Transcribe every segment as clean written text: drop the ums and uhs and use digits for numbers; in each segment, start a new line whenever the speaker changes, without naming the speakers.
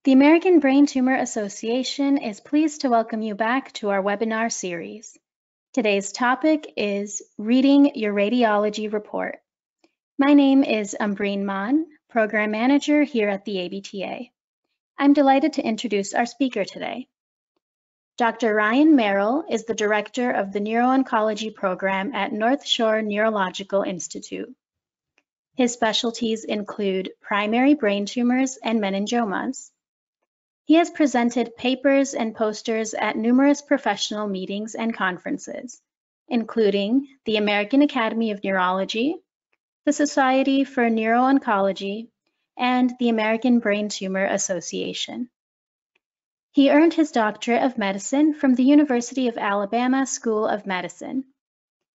The American Brain Tumor Association is pleased to welcome you back to our webinar series. Today's topic is Reading Your Radiology Report. My name is Umbreen Maan, Program Manager here at the ABTA. I'm delighted to introduce our speaker today. Dr. Ryan Merrell is the Director of the Neuro-Oncology Program at NorthShore Neurological Institute. His specialties include primary brain tumors and meningiomas. He has presented papers and posters at numerous professional meetings and conferences, including the American Academy of Neurology, the Society for Neuro-Oncology, and the American Brain Tumor Association. He earned his Doctorate of Medicine from the University of Alabama School of Medicine.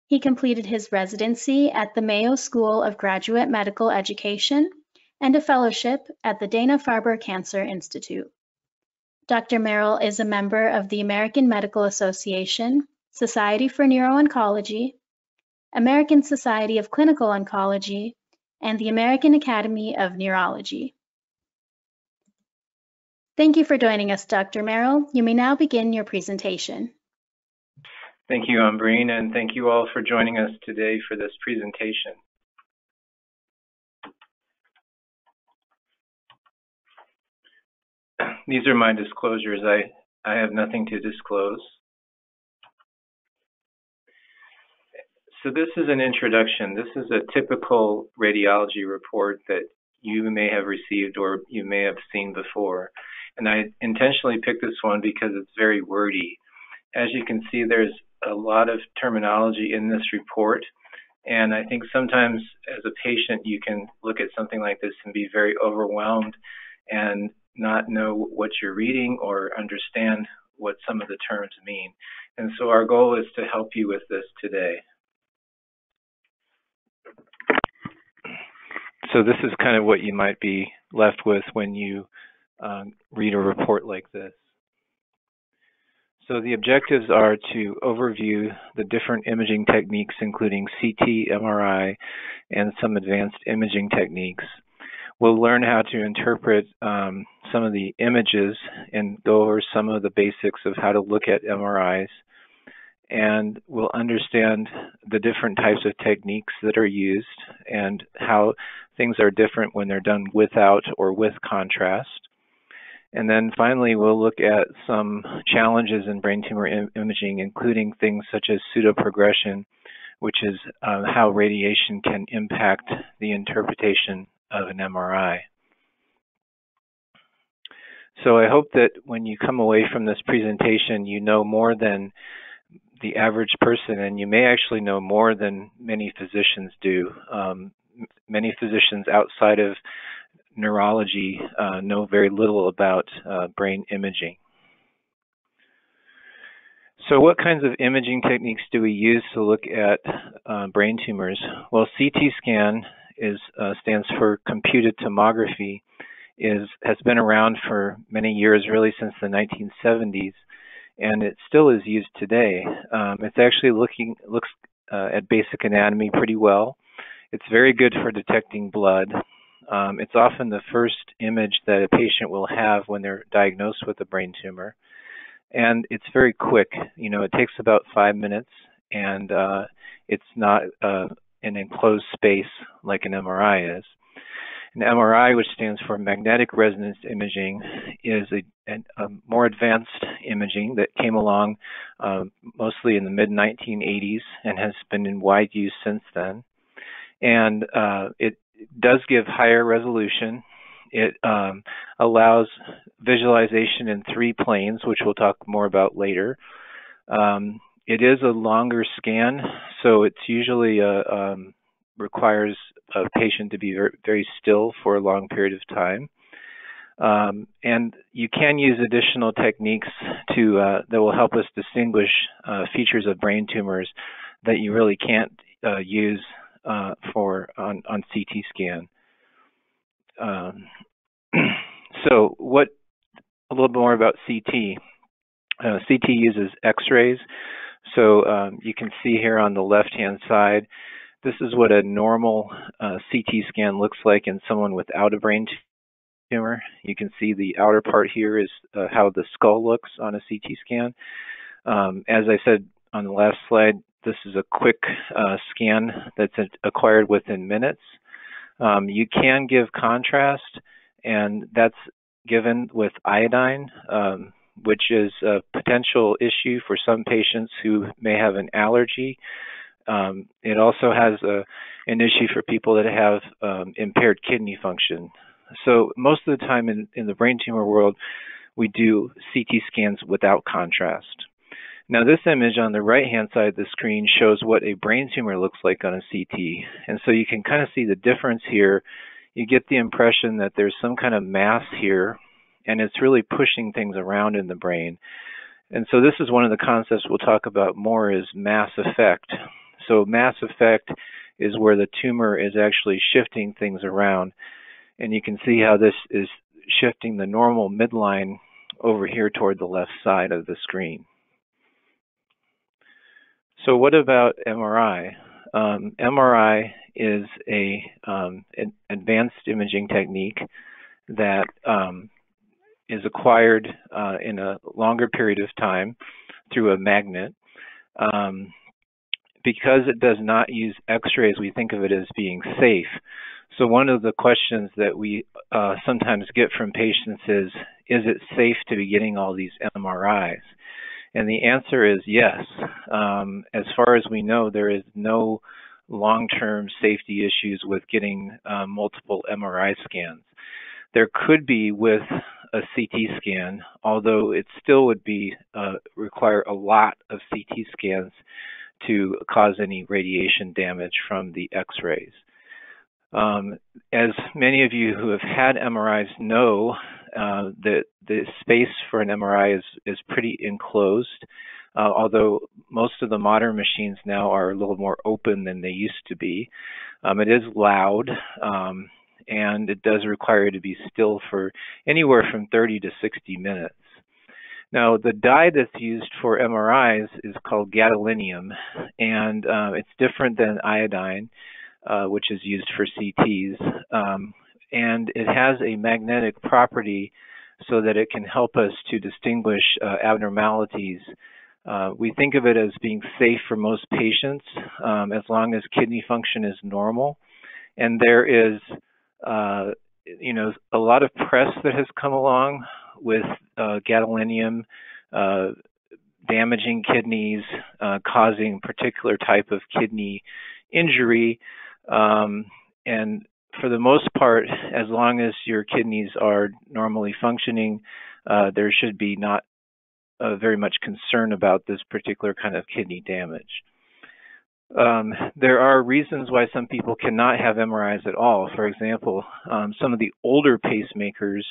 He completed his residency at the Mayo School of Graduate Medical Education and a fellowship at the Dana-Farber Cancer Institute. Dr. Merrell is a member of the American Medical Association, Society for Neuro-Oncology, American Society of Clinical Oncology, and the American Academy of Neurology. Thank you for joining us, Dr. Merrell. You may now begin your presentation.
Thank you, Umbreen, and thank you all for joining us today for this presentation. These are my disclosures. I have nothing to disclose. So this is an introduction. This is a typical radiology report that you may have received or you may have seen before. And I intentionally picked this one because it's very wordy. As you can see, there's a lot of terminology in this report. And I think sometimes as a patient, you can look at something like this and be very overwhelmed and not know what you're reading or understand what some of the terms mean. And so our goal is to help you with this today. So this is kind of what you might be left with when you read a report like this. So the objectives are to overview the different imaging techniques, including CT, MRI, and some advanced imaging techniques. We'll learn how to interpret some of the images and go over some of the basics of how to look at MRIs. And we'll understand the different types of techniques that are used and how things are different when they're done without or with contrast. And then finally, we'll look at some challenges in brain tumor imaging, including things such as pseudoprogression, which is how radiation can impact the interpretation of an MRI. So I hope that when you come away from this presentation, you know more than the average person, and you may actually know more than many physicians do. Many physicians outside of neurology know very little about brain imaging. So what kinds of imaging techniques do we use to look at brain tumors? Well, CT scan stands for computed tomography, has been around for many years, really since the 1970s, and it still is used today. It's actually looks at basic anatomy pretty well. It's very good for detecting blood. It's often the first image that a patient will have when they're diagnosed with a brain tumor. And it's very quick. You know, it takes about 5 minutes, and it's not an enclosed space like an MRI is. An MRI, which stands for magnetic resonance imaging, is a more advanced imaging that came along mostly in the mid-1980s and has been in wide use since then. And it does give higher resolution. It allows visualization in 3 planes, which we'll talk more about later. It is a longer scan, so it's usually requires a patient to be very, very still for a long period of time. And you can use additional techniques that will help us distinguish features of brain tumors that you really can't use on CT scan. So a little more about CT. CT uses X-rays. So you can see here on the left-hand side, this is what a normal CT scan looks like in someone without a brain tumor. You can see the outer part here is how the skull looks on a CT scan. As I said on the last slide, this is a quick scan that's acquired within minutes. You can give contrast, and that's given with iodine, which is a potential issue for some patients who may have an allergy. It also has an issue for people that have impaired kidney function. So most of the time in the brain tumor world, we do CT scans without contrast. Now this image on the right-hand side of the screen shows what a brain tumor looks like on a CT. And so you can kind of see the difference here. You get the impression that there's some kind of mass here, and it's really pushing things around in the brain. And so this is one of the concepts we'll talk about more, is mass effect. So mass effect is where the tumor is actually shifting things around. And you can see how this is shifting the normal midline over here toward the left side of the screen. So what about MRI? MRI is an advanced imaging technique that is acquired in a longer period of time through a magnet. Because it does not use X-rays, we think of it as being safe. So one of the questions that we sometimes get from patients is it safe to be getting all these MRIs? And the answer is yes. As far as we know, there is no long-term safety issues with getting multiple MRI scans. There could be with a CT scan, although it still would be require a lot of CT scans to cause any radiation damage from the X-rays. As many of you who have had MRIs know, that the space for an MRI is pretty enclosed, although most of the modern machines now are a little more open than they used to be. It is loud, and it does require you to be still for anywhere from 30 to 60 minutes. Now, the dye that's used for MRIs is called gadolinium, and it's different than iodine, which is used for CTs. And it has a magnetic property so that it can help us to distinguish abnormalities. We think of it as being safe for most patients as long as kidney function is normal. And there is, a lot of press that has come along with gadolinium damaging kidneys, causing particular type of kidney injury. And for the most part, as long as your kidneys are normally functioning, there should be not very much concern about this particular kind of kidney damage. There are reasons why some people cannot have MRIs at all. For example, some of the older pacemakers,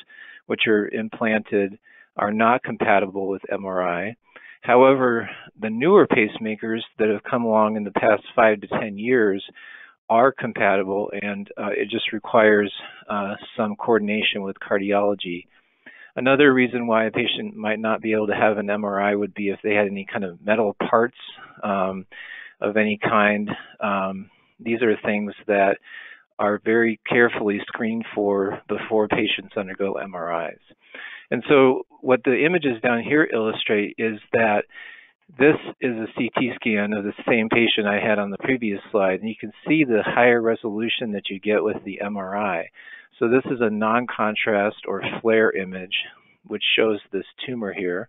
which are implanted, are not compatible with MRI. However, the newer pacemakers that have come along in the past 5 to 10 years are compatible, and it just requires some coordination with cardiology. Another reason why a patient might not be able to have an MRI would be if they had any kind of metal parts of any kind. These are things that are very carefully screened for before patients undergo MRIs. And so what the images down here illustrate is that this is a CT scan of the same patient I had on the previous slide, and you can see the higher resolution that you get with the MRI. So this is a non-contrast or flare image, which shows this tumor here.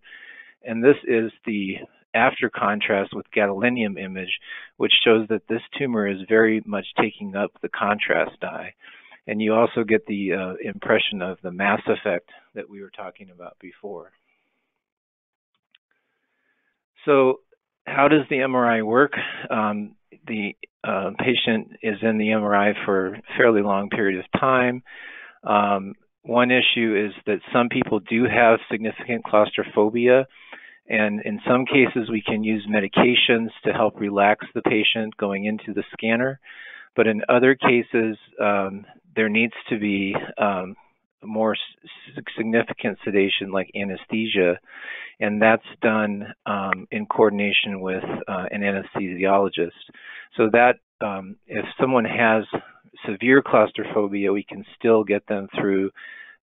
And this is the after contrast with gadolinium image, which shows that this tumor is very much taking up the contrast dye. And you also get the impression of the mass effect that we were talking about before. So how does the MRI work? The patient is in the MRI for a fairly long period of time. One issue is that some people do have significant claustrophobia, and in some cases we can use medications to help relax the patient going into the scanner. But in other cases, there needs to be more significant sedation like anesthesia, and that's done in coordination with an anesthesiologist. So that if someone has severe claustrophobia, we can still get them through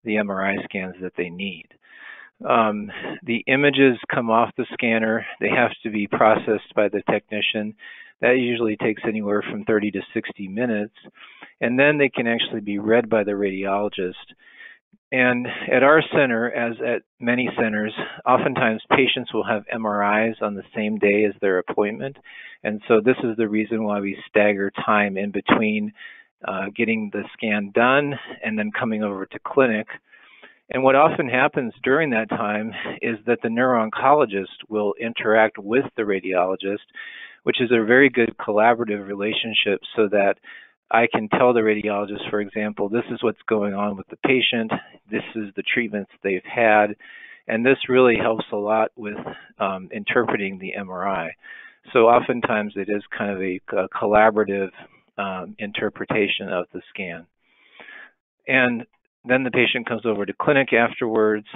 the MRI scans that they need. The images come off the scanner. They have to be processed by the technician. That usually takes anywhere from 30 to 60 minutes. And then they can actually be read by the radiologist. And at our center, as at many centers, oftentimes patients will have MRIs on the same day as their appointment. And so this is the reason why we stagger time in between getting the scan done and then coming over to clinic. And what often happens during that time is that the neuro-oncologist will interact with the radiologist, which is a very good collaborative relationship, so that I can tell the radiologist, for example, this is what's going on with the patient, this is the treatments they've had, and this really helps a lot with interpreting the MRI. So oftentimes it is kind of a collaborative interpretation of the scan. And then the patient comes over to clinic afterwards,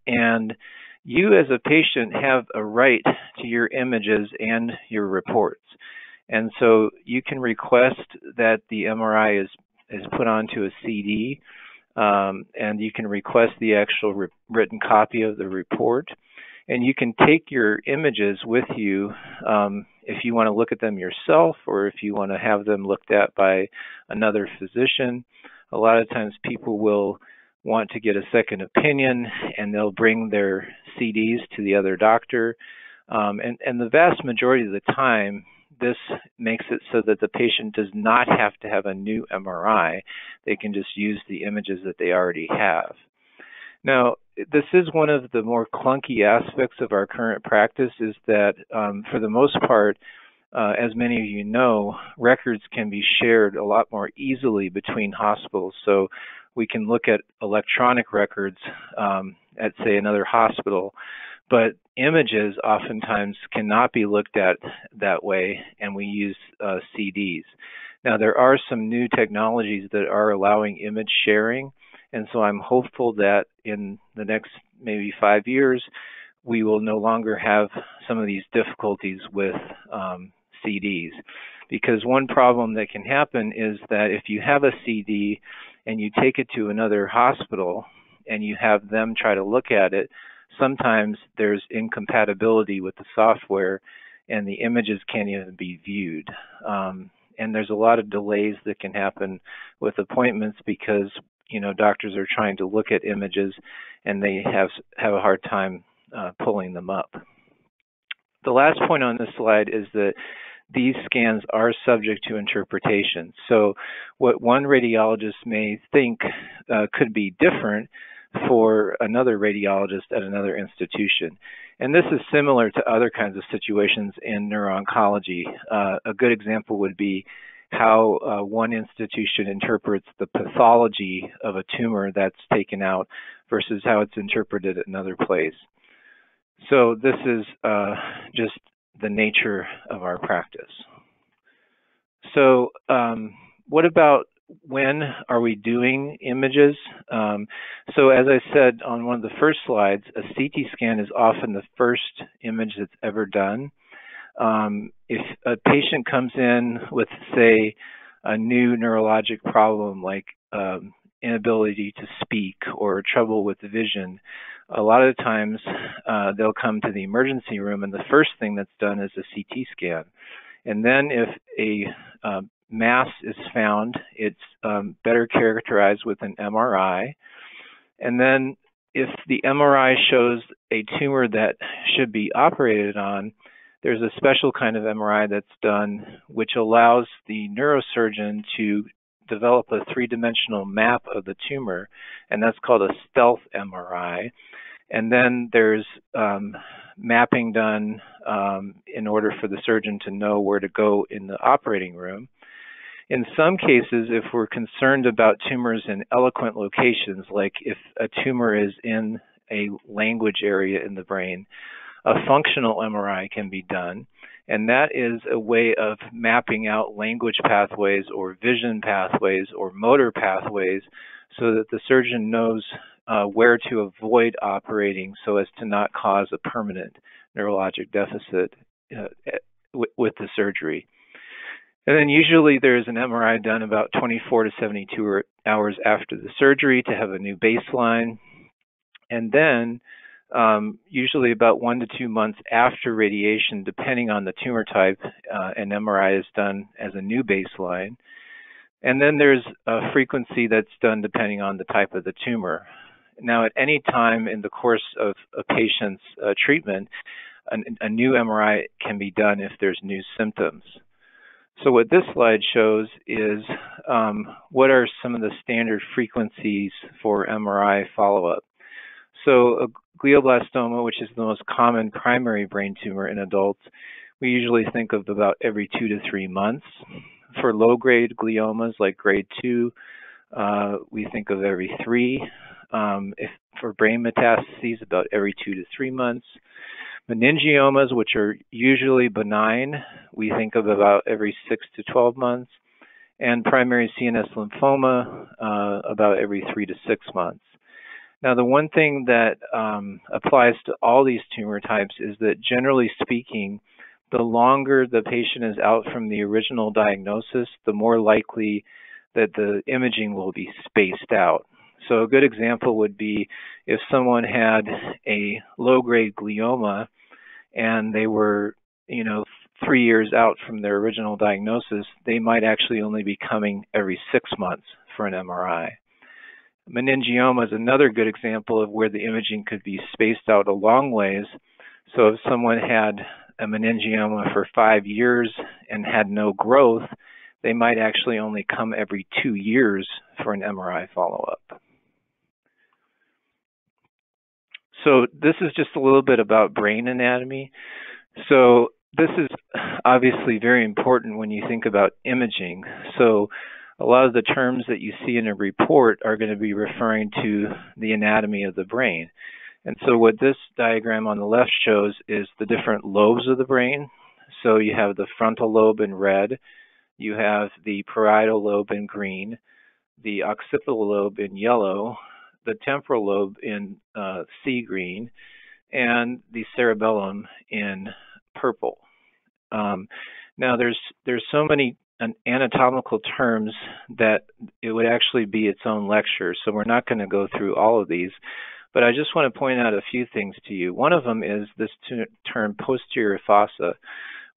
and you as a patient have a right to your images and your reports. And so you can request that the MRI is put onto a CD, and you can request the actual written copy of the report. And you can take your images with you if you want to look at them yourself, or if you want to have them looked at by another physician. A lot of times people will want to get a second opinion, and they'll bring their CDs to the other doctor. And the vast majority of the time, this makes it so that the patient does not have to have a new MRI. They can just use the images that they already have. Now, this is one of the more clunky aspects of our current practice, is that for the most part, as many of you know, records can be shared a lot more easily between hospitals. So we can look at electronic records at, say, another hospital, but images oftentimes cannot be looked at that way, and we use CDs. Now, there are some new technologies that are allowing image sharing, and so I'm hopeful that in the next maybe 5 years, we will no longer have some of these difficulties with CDs. Because one problem that can happen is that if you have a CD and you take it to another hospital and you have them try to look at it, sometimes there's incompatibility with the software and the images can't even be viewed. And there's a lot of delays that can happen with appointments because, you know, doctors are trying to look at images and they have a hard time pulling them up. The last point on this slide is that these scans are subject to interpretation. So what one radiologist may think could be different for another radiologist at another institution. And this is similar to other kinds of situations in neuro-oncology. A good example would be how one institution interprets the pathology of a tumor that's taken out versus how it's interpreted at another place. So this is just the nature of our practice. So what about when are we doing images? So as I said on one of the first slides, a CT scan is often the first image that's ever done. If a patient comes in with, say, a new neurologic problem like inability to speak or trouble with vision, a lot of the times they'll come to the emergency room, and the first thing that's done is a CT scan. And then if a mass is found, it's better characterized with an MRI. And then if the MRI shows a tumor that should be operated on, there's a special kind of MRI that's done which allows the neurosurgeon to develop a three-dimensional map of the tumor, and that's called a stealth MRI. And then there's mapping done in order for the surgeon to know where to go in the operating room. In some cases, if we're concerned about tumors in eloquent locations, like if a tumor is in a language area in the brain, a functional MRI can be done. And that is a way of mapping out language pathways or vision pathways or motor pathways so that the surgeon knows where to avoid operating so as to not cause a permanent neurologic deficit with the surgery. And then usually there's an MRI done about 24 to 72 hours after the surgery to have a new baseline. And then usually about 1 to 2 months after radiation, depending on the tumor type, an MRI is done as a new baseline. And then there's a frequency that's done depending on the type of the tumor. Now, at any time in the course of a patient's treatment, a new MRI can be done if there's new symptoms. So what this slide shows is what are some of the standard frequencies for MRI follow-up. So a glioblastoma, which is the most common primary brain tumor in adults, we usually think of about every 2 to 3 months. For low-grade gliomas like grade 2, we think of every 3. For brain metastases, about every 2 to 3 months. Meningiomas, which are usually benign, we think of about every 6 to 12 months. And primary CNS lymphoma, about every 3 to 6 months. Now, the one thing that applies to all these tumor types is that, generally speaking, the longer the patient is out from the original diagnosis, the more likely that the imaging will be spaced out. So a good example would be if someone had a low-grade glioma and they were, 3 years out from their original diagnosis, they might actually only be coming every 6 months for an MRI. Meningioma is another good example of where the imaging could be spaced out a long ways. So if someone had a meningioma for 5 years and had no growth, they might actually only come every 2 years for an MRI follow-up. So this is just a little bit about brain anatomy. So this is obviously very important when you think about imaging. So a lot of the terms that you see in a report are going to be referring to the anatomy of the brain. And so what this diagram on the left shows is the different lobes of the brain. So you have the frontal lobe in red, you have the parietal lobe in green, the occipital lobe in yellow, the temporal lobe in sea green, and the cerebellum in purple. Now there's so many anatomical terms that it would actually be its own lecture, so we're not going to go through all of these, but I just want to point out a few things to you. One of them is this term posterior fossa.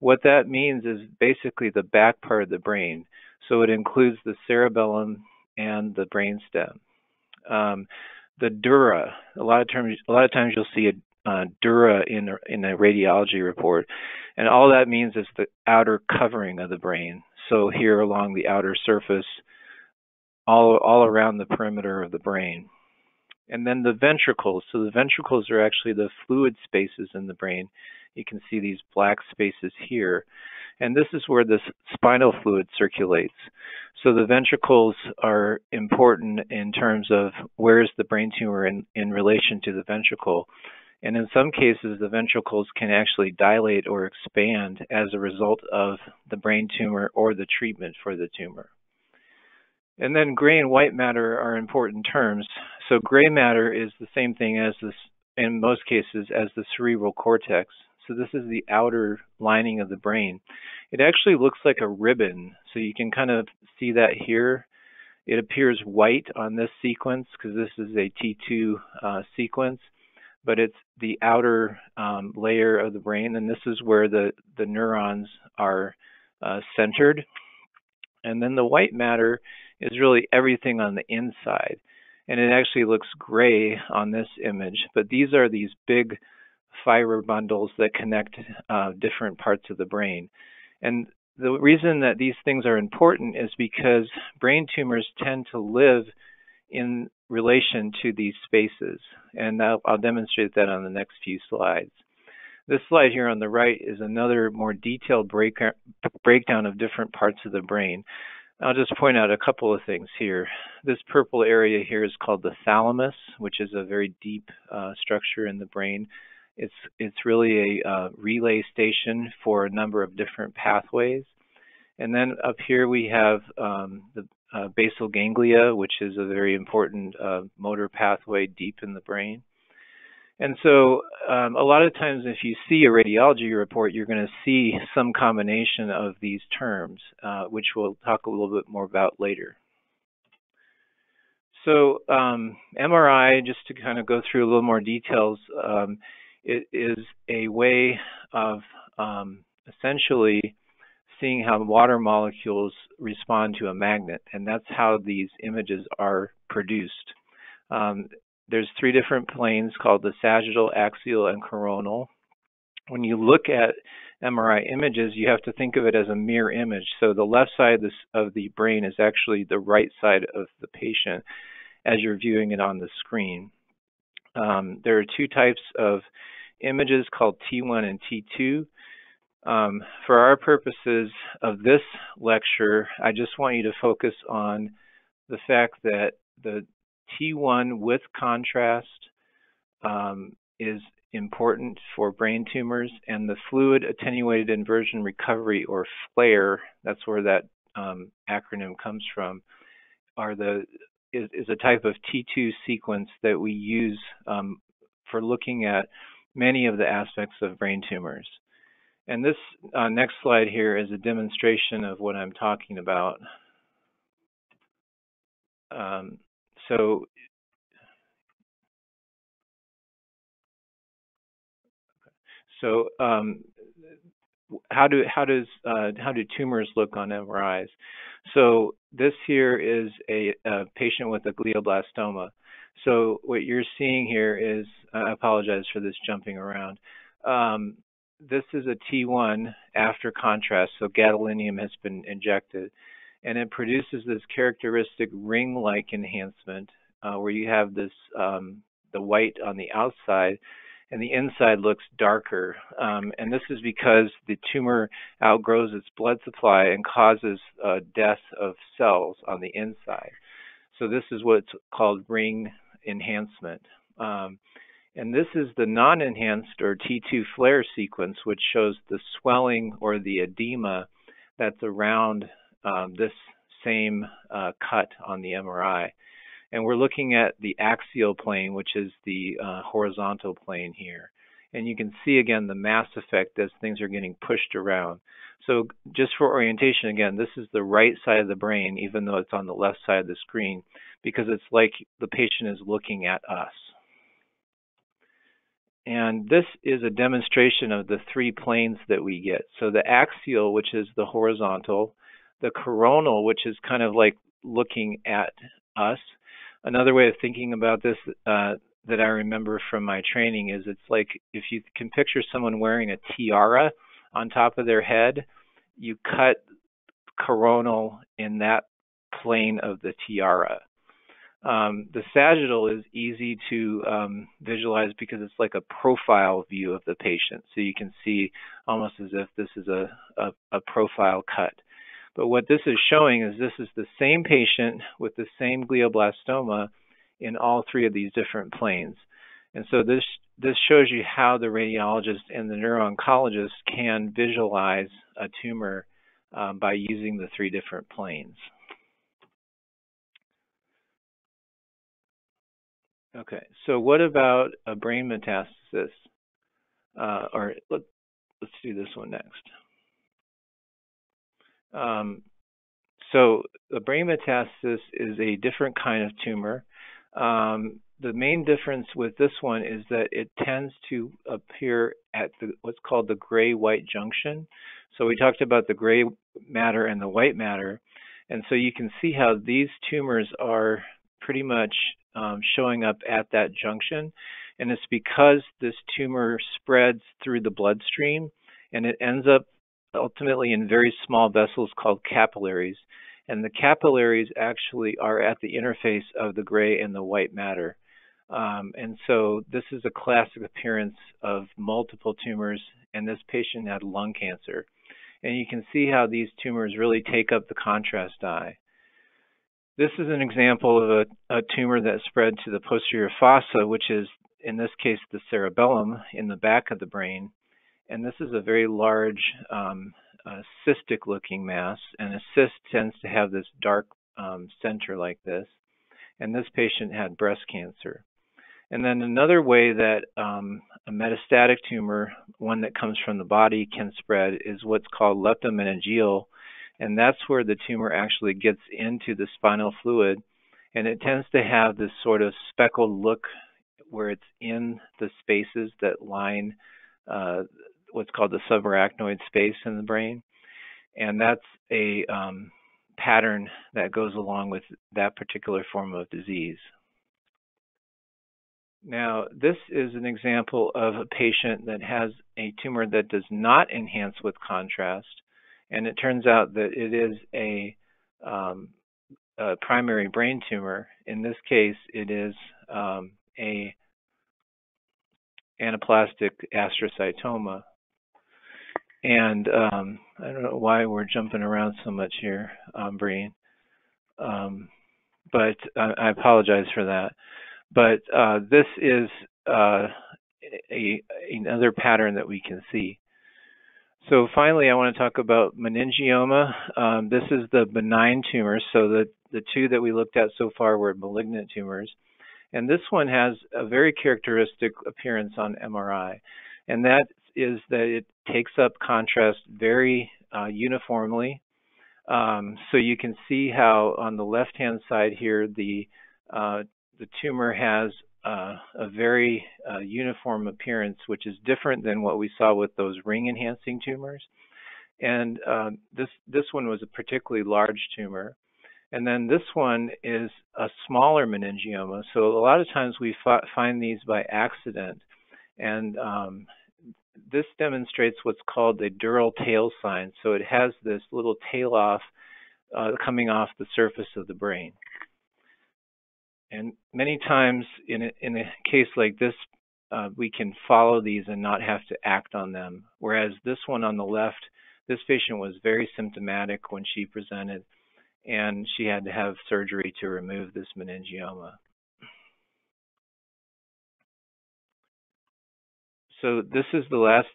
What that means is basically the back part of the brain, so it includes the cerebellum and the brainstem. The dura, a lot of times you'll see a dura in a radiology report, and all that means is the outer covering of the brain. So here along the outer surface, all around the perimeter of the brain. And then the ventricles. So the ventricles are actually the fluid spaces in the brain. You can see these black spaces here. And this is where the spinal fluid circulates. So the ventricles are important in terms of where is the brain tumor in relation to the ventricle. And in some cases, the ventricles can actually dilate or expand as a result of the brain tumor or the treatment for the tumor. And then gray and white matter are important terms. So gray matter is the same thing as this, in most cases, as the cerebral cortex. So this is the outer lining of the brain. It actually looks like a ribbon. So you can kind of see that here. It appears white on this sequence because this is a T2 sequence, but it's the outer layer of the brain, and this is where the neurons are centered. And then the white matter is really everything on the inside. And it actually looks gray on this image, but these are these big fiber bundles that connect different parts of the brain. And the reason that these things are important is because brain tumors tend to live in relation to these spaces. And I'll demonstrate that on the next few slides. This slide here on the right is another more detailed breakdown of different parts of the brain. I'll just point out a couple of things here. This purple area here is called the thalamus, which is a very deep structure in the brain. It's really a relay station for a number of different pathways. And then up here we have the basal ganglia, which is a very important motor pathway deep in the brain. And so a lot of times if you see a radiology report, you're going to see some combination of these terms, which we'll talk a little bit more about later. So MRI, just to kind of go through a little more details, it is a way of essentially seeing how water molecules respond to a magnet, and that's how these images are produced. There's three different planes called the sagittal, axial, and coronal. When you look at MRI images, you have to think of it as a mirror image. So the left side of the brain is actually the right side of the patient as you're viewing it on the screen. There are two types of images called T1 and T2. For our purposes of this lecture, I just want you to focus on the fact that the T1 with contrast is important for brain tumors, and the fluid attenuated inversion recovery, or FLAIR, that's where that acronym comes from, is a type of T2 sequence that we use for looking at many of the aspects of brain tumors. And this next slide here is a demonstration of what I'm talking about. So how do tumors look on MRIs? So this here is a patient with a glioblastoma. So what you're seeing here is, I apologize for this jumping around. This is a T1 after contrast, so gadolinium has been injected, and it produces this characteristic ring-like enhancement where you have this the white on the outside, and the inside looks darker. And this is because the tumor outgrows its blood supply and causes death of cells on the inside. So this is what's called ring enhancement. And this is the non-enhanced or T2 FLAIR sequence, which shows the swelling or the edema that's around this same cut on the MRI. And we're looking at the axial plane, which is the horizontal plane here. And you can see, again, the mass effect as things are getting pushed around. So just for orientation, again, this is the right side of the brain, even though it's on the left side of the screen, because it's like the patient is looking at us. And this is a demonstration of the three planes that we get. So the axial, which is the horizontal, the coronal, which is kind of like looking at us. Another way of thinking about this that I remember from my training is it's like if you can picture someone wearing a tiara on top of their head, you cut coronal in that plane of the tiara. The sagittal is easy to visualize because it's like a profile view of the patient. So you can see almost as if this is a profile cut. But what this is showing is this is the same patient with the same glioblastoma in all three of these different planes. And so this shows you how the radiologist and the neuro-oncologist can visualize a tumor by using the three different planes. Okay, so what about a brain metastasis? Or let's do this one next. So the brain metastasis is a different kind of tumor. The main difference with this one is that it tends to appear at what's called the gray-white junction. So we talked about the gray matter and the white matter. And so you can see how these tumors are pretty much showing up at that junction. And it's because this tumor spreads through the bloodstream and it ends up ultimately in very small vessels called capillaries. And the capillaries actually are at the interface of the gray and the white matter. And so this is a classic appearance of multiple tumors, and this patient had lung cancer. And you can see how these tumors really take up the contrast dye. This is an example of a tumor that spread to the posterior fossa, which is, in this case, the cerebellum in the back of the brain. And this is a very large cystic-looking mass, and a cyst tends to have this dark center like this. And this patient had breast cancer. And then another way that a metastatic tumor, one that comes from the body, can spread is what's called leptomeningeal, and that's where the tumor actually gets into the spinal fluid, and it tends to have this sort of speckled look where it's in the spaces that line what's called the subarachnoid space in the brain, and that's a pattern that goes along with that particular form of disease. Now, this is an example of a patient that has a tumor that does not enhance with contrast, and it turns out that it is a primary brain tumor. In this case, it is a anaplastic astrocytoma. And I don't know why we're jumping around so much here, Breen, but I apologize for that. But this is another pattern that we can see. So finally, I want to talk about meningioma. This is the benign tumor. So the two that we looked at so far were malignant tumors. And this one has a very characteristic appearance on MRI. And that is that it takes up contrast very uniformly. So you can see how on the left-hand side here, the tumor has a very uniform appearance, which is different than what we saw with those ring-enhancing tumors. And this one was a particularly large tumor. And then this one is a smaller meningioma. So a lot of times we find these by accident. And this demonstrates what's called a dural tail sign. So it has this little tail off coming off the surface of the brain. And many times in a case like this, we can follow these and not have to act on them. Whereas this one on the left, this patient was very symptomatic when she presented, and she had to have surgery to remove this meningioma. So this is the last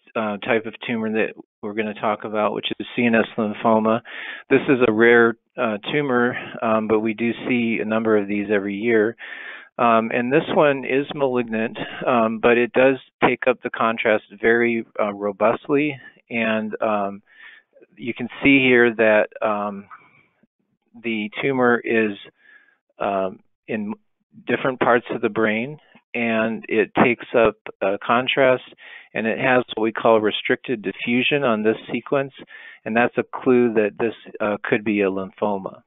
type of tumor that we're going to talk about, which is CNS lymphoma. This is a rare tumor, but we do see a number of these every year. And this one is malignant, but it does take up the contrast very robustly. And you can see here that the tumor is in different parts of the brain, and it takes up contrast, and it has what we call restricted diffusion on this sequence, and that's a clue that this could be a lymphoma.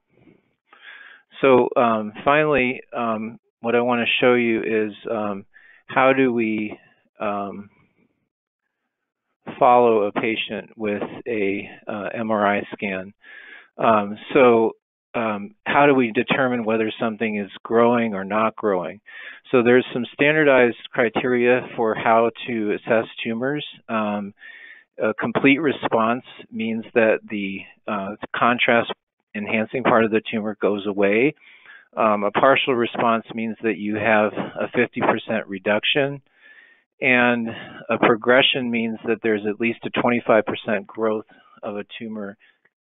So finally, what I want to show you is how do we follow a patient with a MRI scan. How do we determine whether something is growing or not growing? So there's some standardized criteria for how to assess tumors. A complete response means that the contrast enhancing part of the tumor goes away. A partial response means that you have a 50% reduction. And a progression means that there's at least a 25% growth of a tumor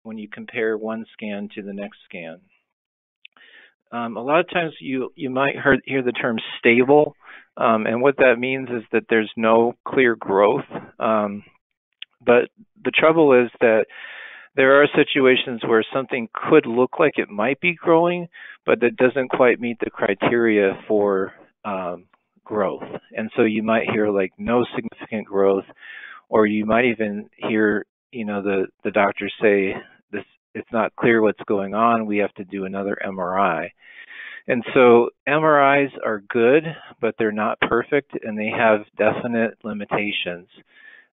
when you compare one scan to the next scan. A lot of times you might hear the term stable, and what that means is that there's no clear growth. But the trouble is that there are situations where something could look like it might be growing, but that doesn't quite meet the criteria for growth. And so you might hear like no significant growth, or you might even hear, the doctors say, it's not clear what's going on, we have to do another MRI. And so MRIs are good, but they're not perfect, and they have definite limitations.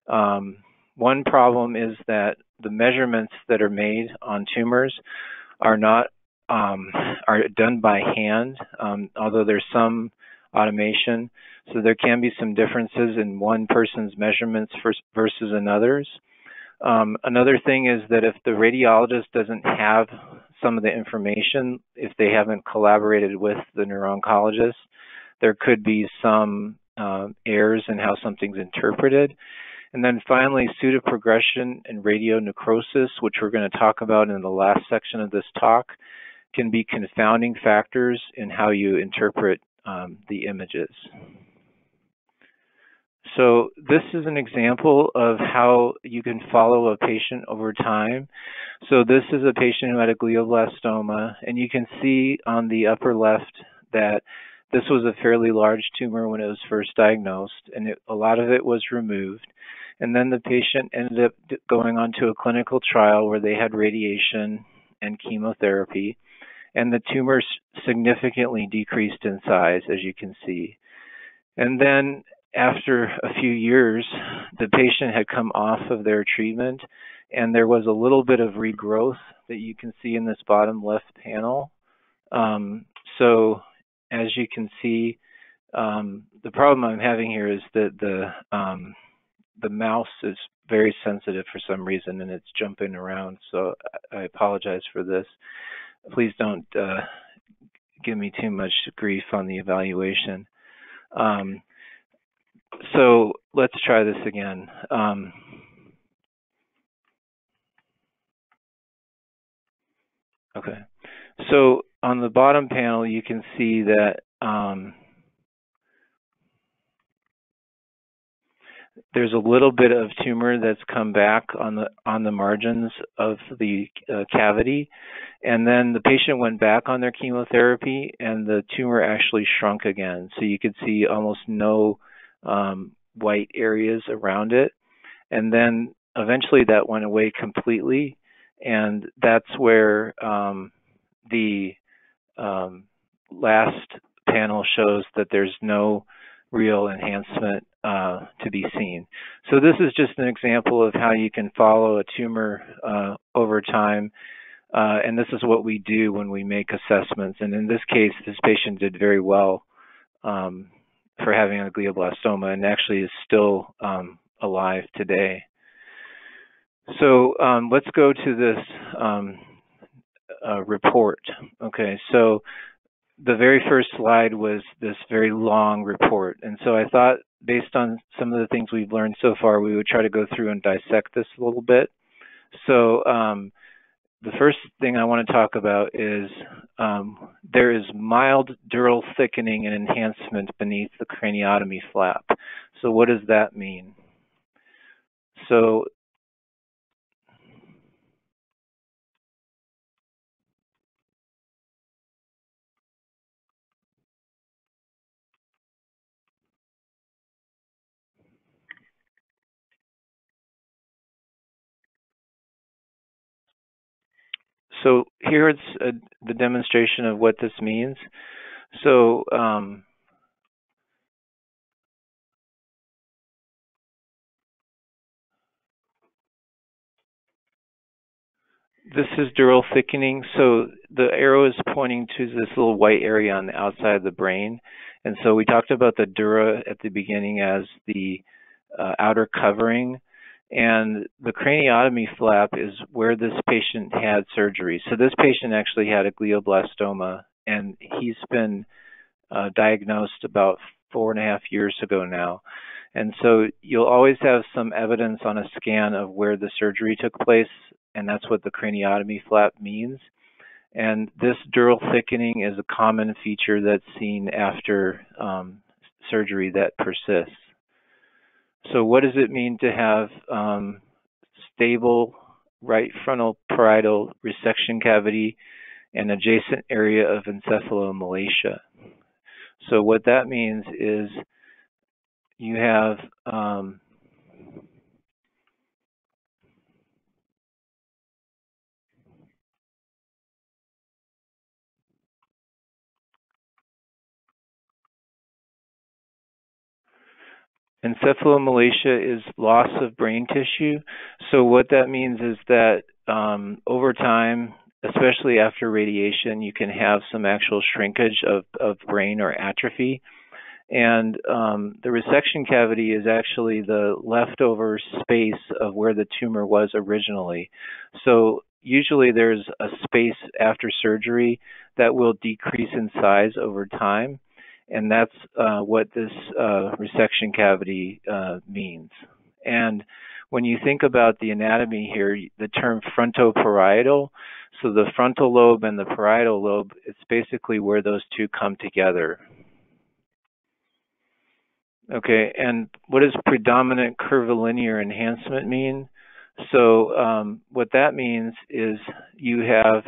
One problem is that the measurements that are made on tumors are not are done by hand, although there's some automation. So there can be some differences in one person's measurements versus another's. Another thing is that if the radiologist doesn't have some of the information, if they haven't collaborated with the neuro-oncologist, there could be some errors in how something's interpreted. And then finally, pseudoprogression and radionecrosis, which we're going to talk about in the last section of this talk, can be confounding factors in how you interpret the images. So this is an example of how you can follow a patient over time. So this is a patient who had a glioblastoma, and you can see on the upper left that this was a fairly large tumor when it was first diagnosed, and a lot of it was removed. And then the patient ended up going on to a clinical trial where they had radiation and chemotherapy, and the tumor significantly decreased in size, as you can see. And then after a few years, the patient had come off of their treatment, and there was a little bit of regrowth that you can see in this bottom left panel. So as you can see, the problem I'm having here is that the mouse is very sensitive for some reason, and it's jumping around. So I apologize for this. Please don't give me too much grief on the evaluation. So let's try this again. Okay. So on the bottom panel, you can see that there's a little bit of tumor that's come back on the margins of the cavity, and then the patient went back on their chemotherapy, and the tumor actually shrunk again. So you could see almost no white areas around it, and then eventually that went away completely, and that's where the last panel shows that there's no real enhancement to be seen. So this is just an example of how you can follow a tumor over time, and this is what we do when we make assessments. And in this case, this patient did very well for having a glioblastoma, and actually is still alive today. So let's go to this report. Okay, so the very first slide was this very long report. And so I thought, based on some of the things we've learned so far, we would try to go through and dissect this a little bit. So the first thing I want to talk about is there is mild dural thickening and enhancement beneath the craniotomy flap. So what does that mean? So So here's the demonstration of what this means. So this is dural thickening. So the arrow is pointing to this little white area on the outside of the brain. And so we talked about the dura at the beginning as the outer covering. And the craniotomy flap is where this patient had surgery. So this patient actually had a glioblastoma, and he's been diagnosed about 4.5 years ago now. And so you'll always have some evidence on a scan of where the surgery took place, and that's what the craniotomy flap means. And this dural thickening is a common feature that's seen after surgery that persists. So what does it mean to have stable right frontal parietal resection cavity and adjacent area of encephalomalacia? So what that means is you have encephalomalacia is loss of brain tissue. So what that means is that over time, especially after radiation, you can have some actual shrinkage of brain or atrophy. And the resection cavity is actually the leftover space of where the tumor was originally. So usually there's a space after surgery that will decrease in size over time. And that's what this resection cavity means. And when you think about the anatomy here, the term frontoparietal, so the frontal lobe and the parietal lobe, it's basically where those two come together. Okay, and what does predominant curvilinear enhancement mean? So what that means is you have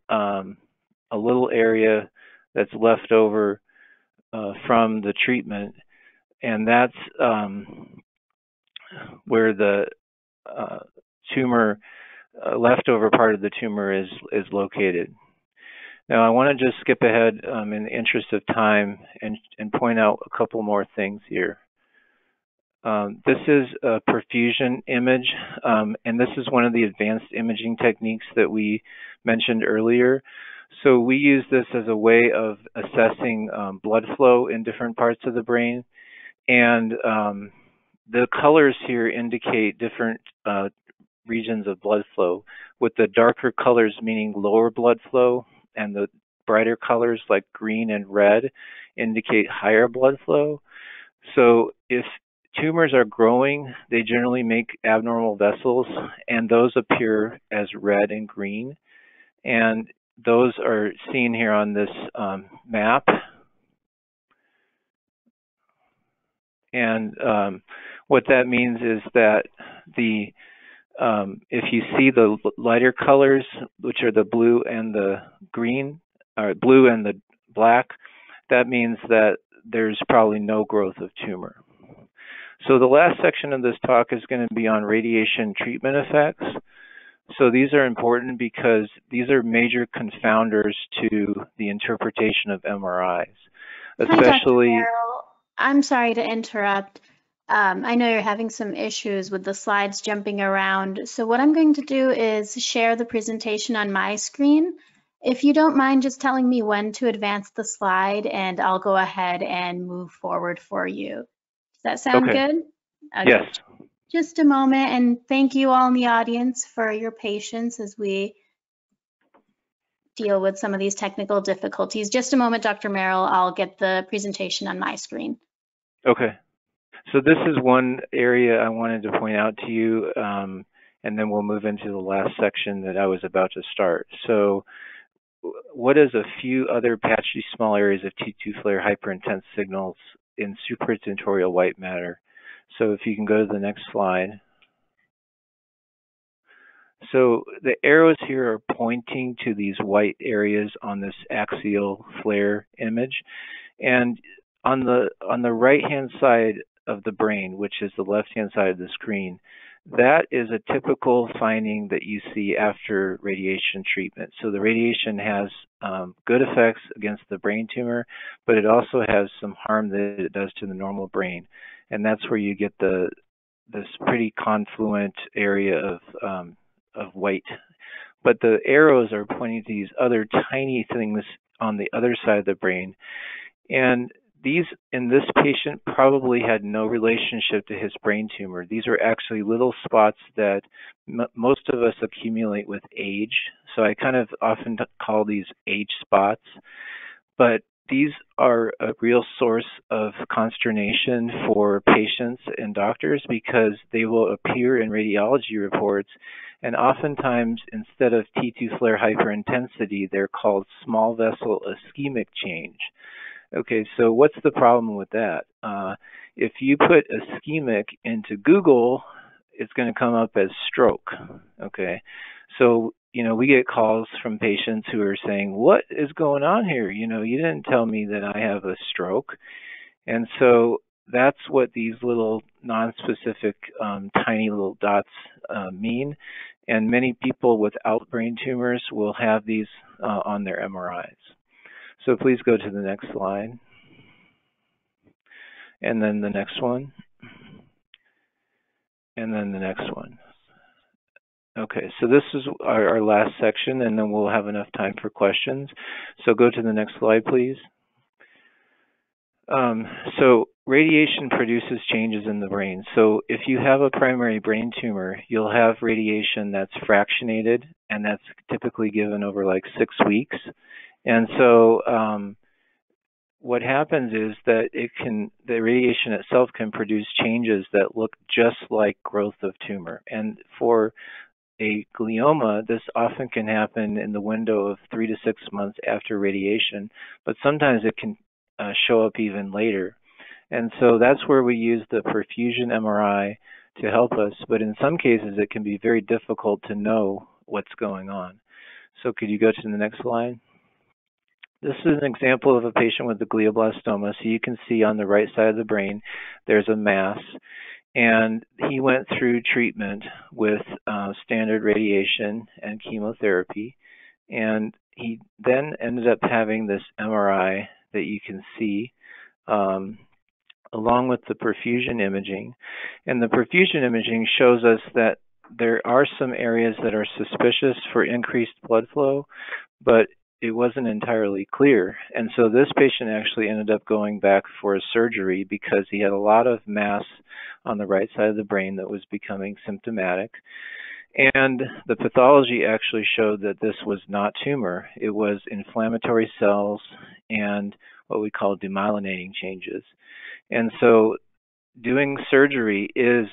a little area that's left over from the treatment, and that's where the tumor, leftover part of the tumor is located. Now I want to just skip ahead in the interest of time and point out a couple more things here. This is a perfusion image, and this is one of the advanced imaging techniques that we mentioned earlier. So we use this as a way of assessing blood flow in different parts of the brain, and the colors here indicate different regions of blood flow, with the darker colors meaning lower blood flow, and the brighter colors like green and red indicate higher blood flow. So if tumors are growing, they generally make abnormal vessels, and those appear as red and green. And those are seen here on this map. And what that means is that if you see the lighter colors, which are the blue and the green, or blue and the black, that means that there's probably no growth of tumor. So the last section of this talk is going to be on radiation treatment effects. So these are important because these are major confounders to the interpretation of MRIs, especially.
Hi, Dr. Merrell. I'm sorry to interrupt. I know you're having some issues with the slides jumping around. So what I'm going to do is share the presentation on my screen. If you don't mind just telling me when to advance the slide, and I'll go ahead and move forward for you. Does that sound good? Okay.
Yes.
Just a moment, and thank you all in the audience for your patience as we deal with some of these technical difficulties. Just a moment, Dr. Merrell, I'll get the presentation on my screen.
Okay. So this is one area I wanted to point out to you, and then we'll move into the last section that I was about to start. So what is a few other patchy small areas of T2 flare hyperintense signals in supratentorial white matter? So if you can go to the next slide. So the arrows here are pointing to these white areas on this axial flare image. And on the right-hand side of the brain, which is the left-hand side of the screen, that is a typical finding that you see after radiation treatment. So the radiation has good effects against the brain tumor, but it also has some harm that it does to the normal brain. And that's where you get this pretty confluent area of white. But the arrows are pointing to these other tiny things on the other side of the brain. And these, in this patient, probably had no relationship to his brain tumor. These are actually little spots that most of us accumulate with age. So I kind of often call these age spots. But these are a real source of consternation for patients and doctors because they will appear in radiology reports, and oftentimes instead of T2 flare hyperintensity, they're called small vessel ischemic change. Okay, so what's the problem with that? If you put ischemic into Google, it's going to come up as stroke. Okay, so we get calls from patients who are saying, "What is going on here? You didn't tell me that I have a stroke." And so that's what these little non-specific tiny little dots mean. And many people without brain tumors will have these on their MRIs. So please go to the next slide. And then the next one. And then the next one. Okay, so this is our last section, and then we'll have enough time for questions. So go to the next slide, please. So radiation produces changes in the brain. So if you have a primary brain tumor, you'll have radiation that's fractionated, and that's typically given over like 6 weeks. And so what happens is that the radiation itself can produce changes that look just like growth of tumor. And for a glioma, this often can happen in the window of 3 to 6 months after radiation, but sometimes it can show up even later. And so that's where we use the perfusion MRI to help us, but in some cases it can be very difficult to know what's going on. So could you go to the next slide? This is an example of a patient with a glioblastoma. So you can see on the right side of the brain there's a mass, and he went through treatment with standard radiation and chemotherapy, and he then ended up having this MRI that you can see along with the perfusion imaging. And the perfusion imaging shows us that there are some areas that are suspicious for increased blood flow, but it wasn't entirely clear. And so this patient actually ended up going back for a surgery because he had a lot of mass on the right side of the brain that was becoming symptomatic. And the pathology actually showed that this was not tumor. It was inflammatory cells and what we call demyelinating changes. And so doing surgery is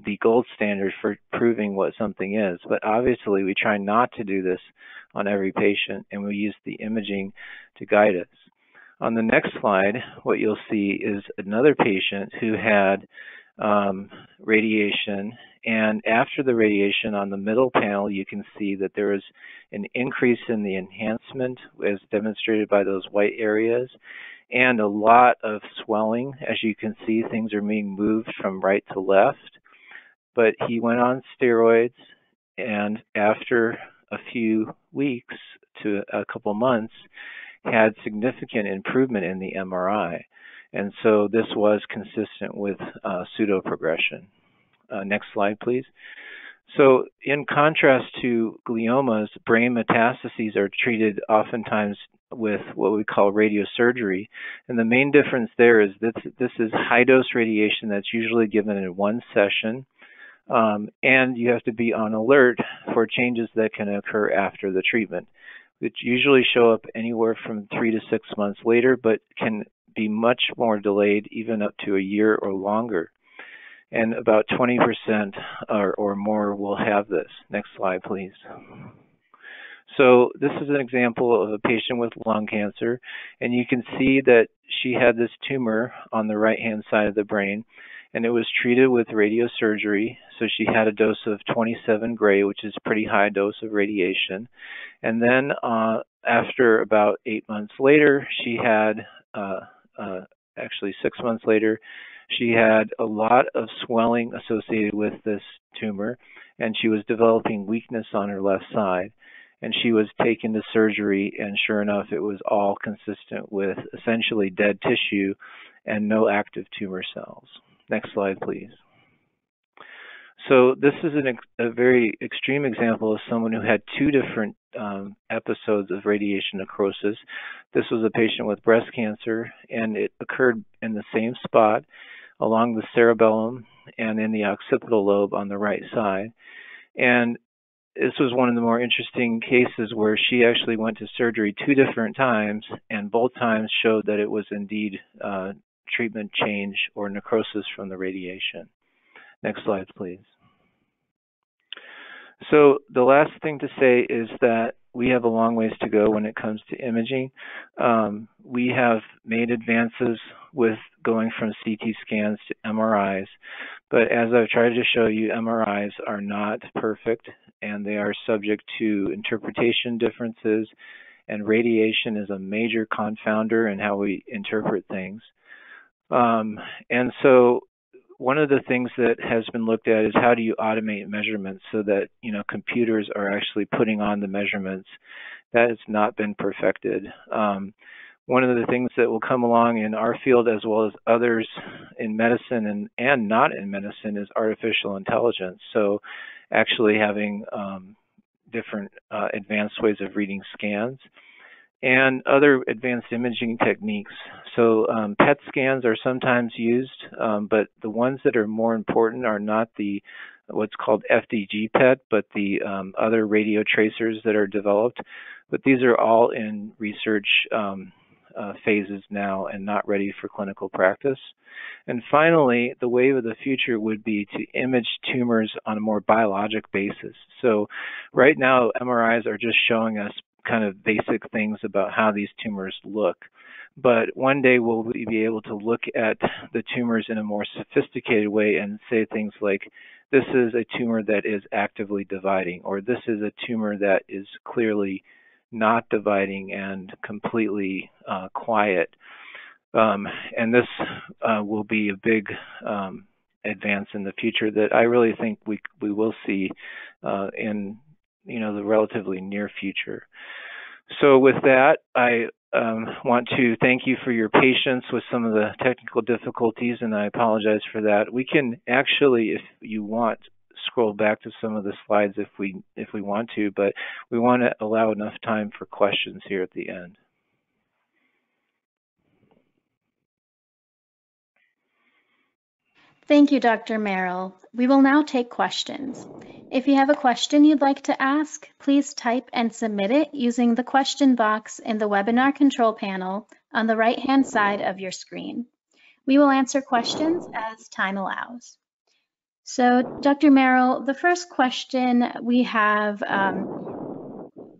the gold standard for proving what something is, but obviously we try not to do this on every patient, and we use the imaging to guide us. On the next slide, what you'll see is another patient who had radiation, and after the radiation on the middle panel you can see that there is an increase in the enhancement as demonstrated by those white areas, and a lot of swelling. As you can see, things are being moved from right to left. But he went on steroids, and after a few weeks to a couple months, had significant improvement in the MRI. And so this was consistent with pseudoprogression. Next slide, please. So in contrast to gliomas, brain metastases are treated oftentimes with what we call radiosurgery. And the main difference there is that this is high-dose radiation that's usually given in one session, and you have to be on alert for changes that can occur after the treatment, which usually show up anywhere from 3 to 6 months later, but can be much more delayed, even up to a year or longer. And about 20% or more will have this. Next slide, please. So this is an example of a patient with lung cancer, and you can see that she had this tumor on the right-hand side of the brain, and it was treated with radiosurgery. So she had a dose of 27 gray, which is a pretty high dose of radiation. And then after about 8 months later, she had, actually 6 months later, she had a lot of swelling associated with this tumor, and she was developing weakness on her left side. And she was taken to surgery, and sure enough, it was all consistent with essentially dead tissue and no active tumor cells. Next slide, please. So this is a very extreme example of someone who had two different episodes of radiation necrosis. This was a patient with breast cancer, and it occurred in the same spot along the cerebellum and in the occipital lobe on the right side. And this was one of the more interesting cases where she actually went to surgery 2 different times, and both times showed that it was indeed treatment change or necrosis from the radiation. Next slide, please. So the last thing to say is that we have a long ways to go when it comes to imaging. We have made advances with going from CT scans to MRIs, but as I've tried to show you, MRIs are not perfect, and they are subject to interpretation differences, and radiation is a major confounder in how we interpret things. And so one of the things that has been looked at is how do you automate measurements so that computers are actually putting on the measurements. That has not been perfected. One of the things that will come along in our field as well as others in medicine and not in medicine is artificial intelligence. So actually having different advanced ways of reading scans and other advanced imaging techniques. So PET scans are sometimes used, but the ones that are more important are not the what's called FDG PET, but the other radio tracers that are developed. But these are all in research phases now and not ready for clinical practice. And finally, the wave of the future would be to image tumors on a more biologic basis. So right now, MRIs are just showing us kind of basic things about how these tumors look. But one day we'll be able to look at the tumors in a more sophisticated way and say things like, this is a tumor that is actively dividing, or this is a tumor that is clearly not dividing and completely quiet. And this will be a big advance in the future that I really think we will see in the relatively near future. So with that, I want to thank you for your patience with some of the technical difficulties, and I apologize for that. We can actually, if you want, scroll back to some of the slides if we want to, but we want to allow enough time for questions here at the end.
Thank you, Dr. Merrell. We will now take questions. If you have a question you'd like to ask, please type and submit it using the question box in the webinar control panel on the right-hand side of your screen. We will answer questions as time allows. So, Dr. Merrell, the first question we have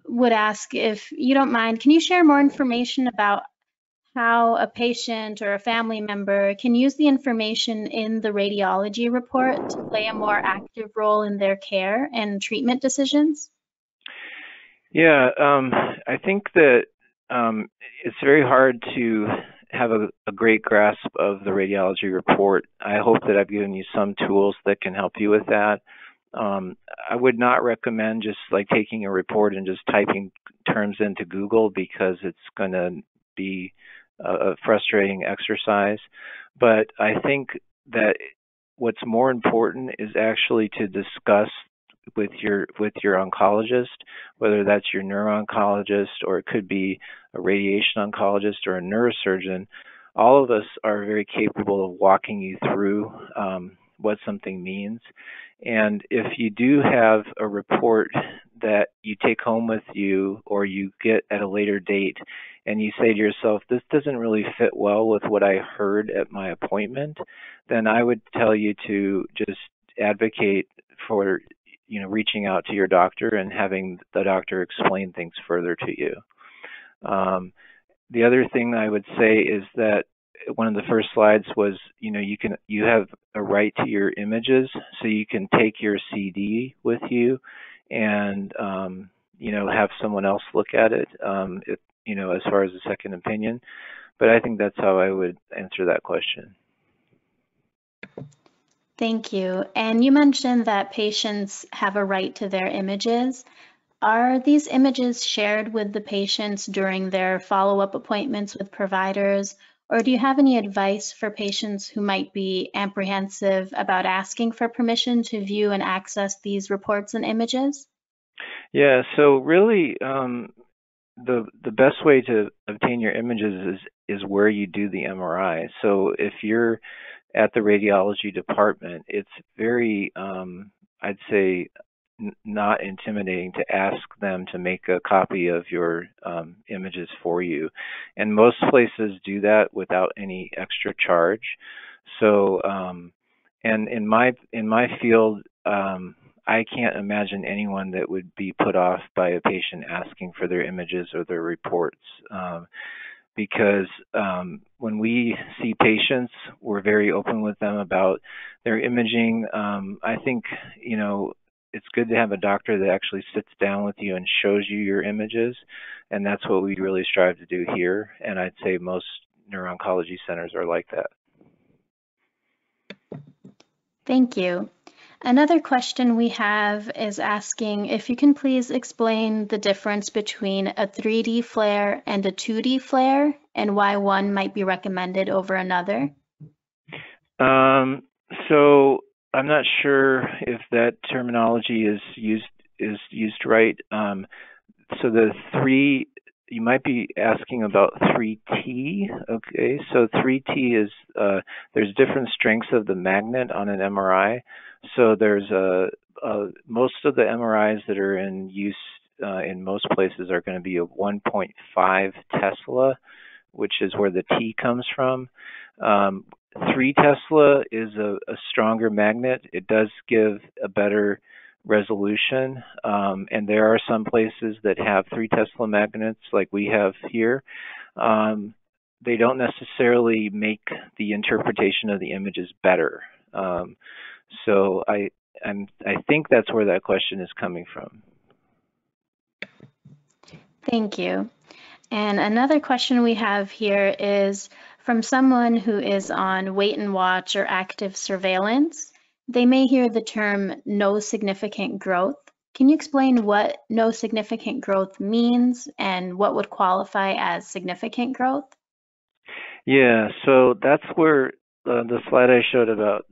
would ask, if you don't mind, can you share more information about how a patient or a family member can use the information in the radiology report to play a more active role in their care and treatment decisions?
Yeah, I think that it's very hard to have a great grasp of the radiology report. I hope that I've given you some tools that can help you with that. I would not recommend just like taking a report and just typing terms into Google, because it's going to be a frustrating exercise. But I think that what's more important is actually to discuss with your oncologist, whether that's your neuro-oncologist or it could be a radiation oncologist or a neurosurgeon. All of us are very capable of walking you through what something means. And if you do have a report that you take home with you or you get at a later date and you say to yourself, this doesn't really fit well with what I heard at my appointment, then I would tell you to just advocate for reaching out to your doctor and having the doctor explain things further to you. The other thing I would say is that one of the first slides was, you have a right to your images, so you can take your CD with you and, have someone else look at it, as far as a second opinion. But I think that's how I would answer that question.
Thank you. And you mentioned that patients have a right to their images. Are these images shared with the patients during their follow-up appointments with providers, or do you have any advice for patients who might be apprehensive about asking for permission to view and access these reports and images?
Yeah, so really the best way to obtain your images is where you do the MRI. So if you're at the radiology department, it's very, I'd say, not intimidating to ask them to make a copy of your images for you. And most places do that without any extra charge. So, and in my field, I can't imagine anyone that would be put off by a patient asking for their images or their reports. Because when we see patients, we're very open with them about their imaging. I think, it's good to have a doctor that actually sits down with you and shows you your images, and that's what we really strive to do here. And I'd say most neuro-oncology centers are like that.
Thank you. Another question we have is asking if you can please explain the difference between a 3D flare and a 2D flare and why one might be recommended over another.
So I'm not sure if that terminology is used right. So the 3, you might be asking about 3T. Okay, so 3T is there's different strengths of the magnet on an MRI. So there's most of the MRIs that are in use in most places are going to be a 1.5 Tesla, which is where the T comes from. 3 Tesla is a stronger magnet. It does give a better resolution, and there are some places that have 3 Tesla magnets like we have here. They don't necessarily make the interpretation of the images better. So I think that's where that question is coming from.
Thank you. And another question we have here is from someone who is on wait and watch or active surveillance. They may hear the term no significant growth. Can you explain what no significant growth means and what would qualify as significant growth?
Yeah, so that's where the slide I showed about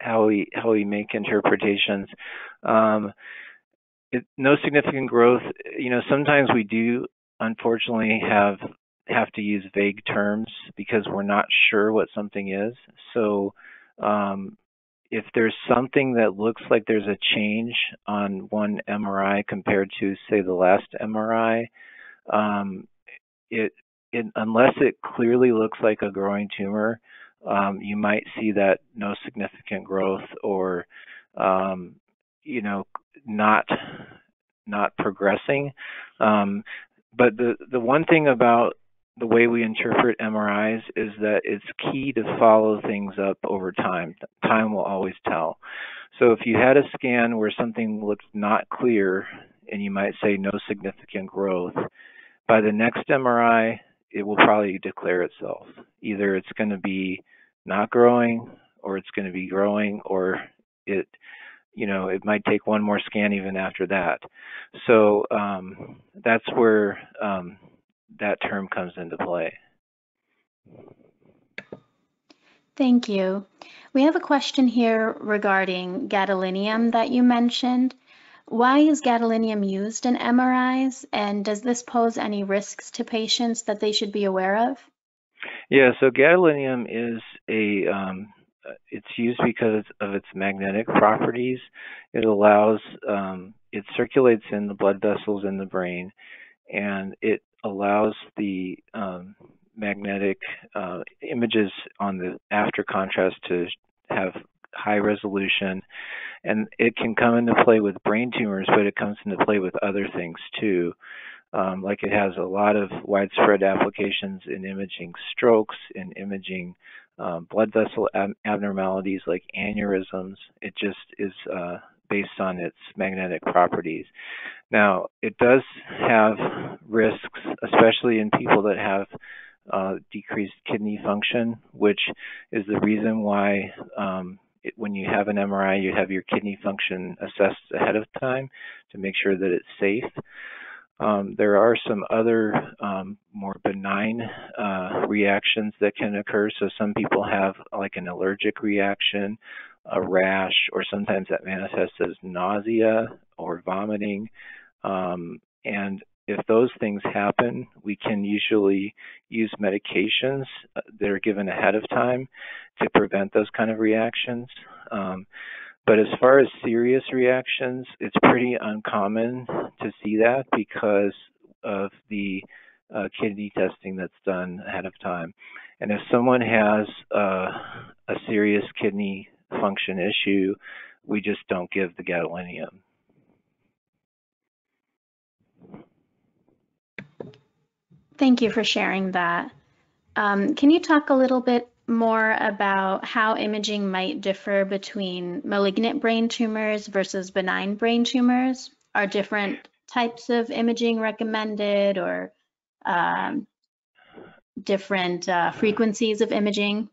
how we make interpretations. No significant growth. Sometimes we do unfortunately have to use vague terms because we're not sure what something is. So if there's something that looks like there's a change on one MRI compared to, say, the last MRI, unless it clearly looks like a growing tumor, you might see that no significant growth or not progressing. But the one thing about the way we interpret MRIs is that it's key to follow things up over time. Time will always tell. So if you had a scan where something looked not clear and you might say no significant growth, by the next MRI, it will probably declare itself. Either it's going to be not growing or it's going to be growing, or it might take one more scan even after that. So that's where that term comes into play.
Thank you. We have a question here regarding gadolinium that you mentioned. Why is gadolinium used in MRIs, and does this pose any risks to patients that they should be aware of?
Yeah, so gadolinium is it's used because of its magnetic properties. It allows, it circulates in the blood vessels in the brain, and it allows the magnetic images on the after contrast to have high resolution. And it can come into play with brain tumors, but it comes into play with other things too. Like it has a lot of widespread applications in imaging strokes, in imaging blood vessel abnormalities like aneurysms. It just is based on its magnetic properties. Now, it does have risks, especially in people that have decreased kidney function, which is the reason why when you have an MRI, you have your kidney function assessed ahead of time to make sure that it's safe. There are some other more benign reactions that can occur. So some people have like an allergic reaction, a rash, or sometimes that manifests as nausea or vomiting. And if those things happen, we can usually use medications that are given ahead of time to prevent those kind of reactions. But as far as serious reactions, it's pretty uncommon to see that because of the kidney testing that's done ahead of time. And if someone has a serious kidney function issue, we just don't give the gadolinium.
Thank you for sharing that. Can you talk a little bit more about how imaging might differ between malignant brain tumors versus benign brain tumors? Are different types of imaging recommended, or different frequencies of imaging?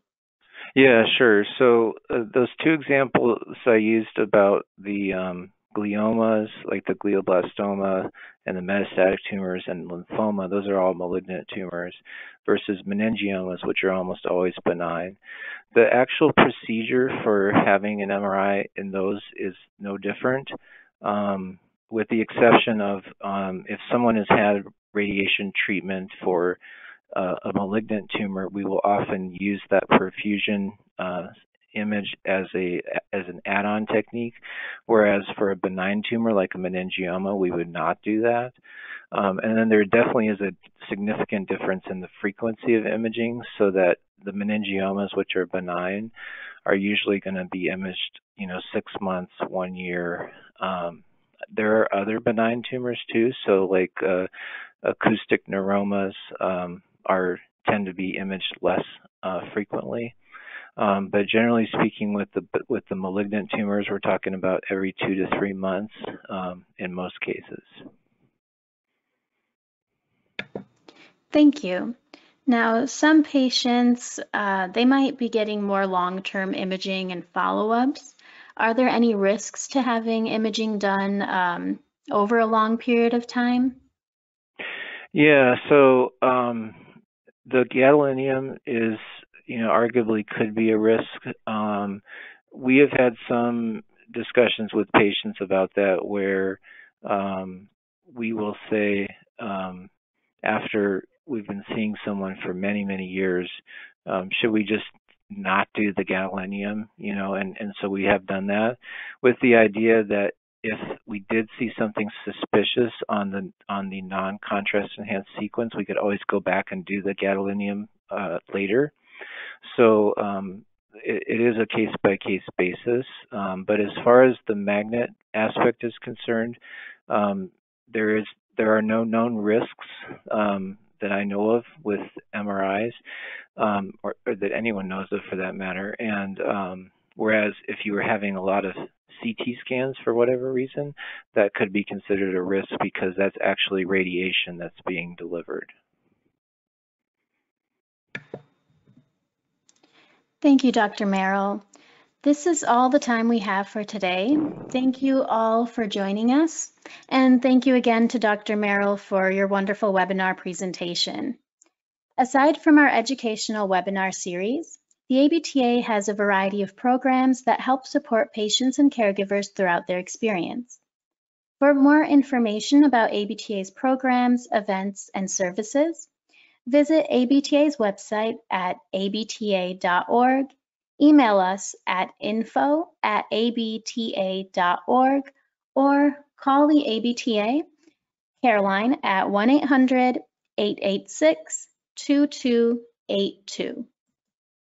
Yeah, sure. So those two examples I used about the gliomas, like the glioblastoma and the metastatic tumors and lymphoma, those are all malignant tumors, versus meningiomas, which are almost always benign. The actual procedure for having an MRI in those is no different, with the exception of if someone has had radiation treatment for a malignant tumor, we will often use that perfusion image as an add-on technique, whereas for a benign tumor like a meningioma, we would not do that. And then there definitely is a significant difference in the frequency of imaging, so that the meningiomas, which are benign, are usually going to be imaged, 6 months, 1 year. There are other benign tumors too, so like acoustic neuromas tend to be imaged less frequently. But generally speaking, with the malignant tumors, we're talking about every 2 to 3 months in most cases.
Thank you. Now, some patients, they might be getting more long-term imaging and follow-ups. Are there any risks to having imaging done over a long period of time?
Yeah, so the gadolinium is, arguably could be a risk. We have had some discussions with patients about that where we will say after we've been seeing someone for many, many years, should we just not do the gadolinium, and so we have done that with the idea that if we did see something suspicious on the non-contrast enhanced sequence, we could always go back and do the gadolinium later. So it is a case-by-case basis, but as far as the magnet aspect is concerned, there are no known risks that I know of with MRIs, or that anyone knows of for that matter. And whereas if you were having a lot of CT scans for whatever reason, that could be considered a risk because that's actually radiation that's being delivered.
Thank you, Dr. Merrell. This is all the time we have for today. Thank you all for joining us. And thank you again to Dr. Merrell for your wonderful webinar presentation. Aside from our educational webinar series, the ABTA has a variety of programs that help support patients and caregivers throughout their experience. For more information about ABTA's programs, events, and services, visit ABTA's website at abta.org, email us at info@abta.org, or call the ABTA care line at 1-800-886-2282.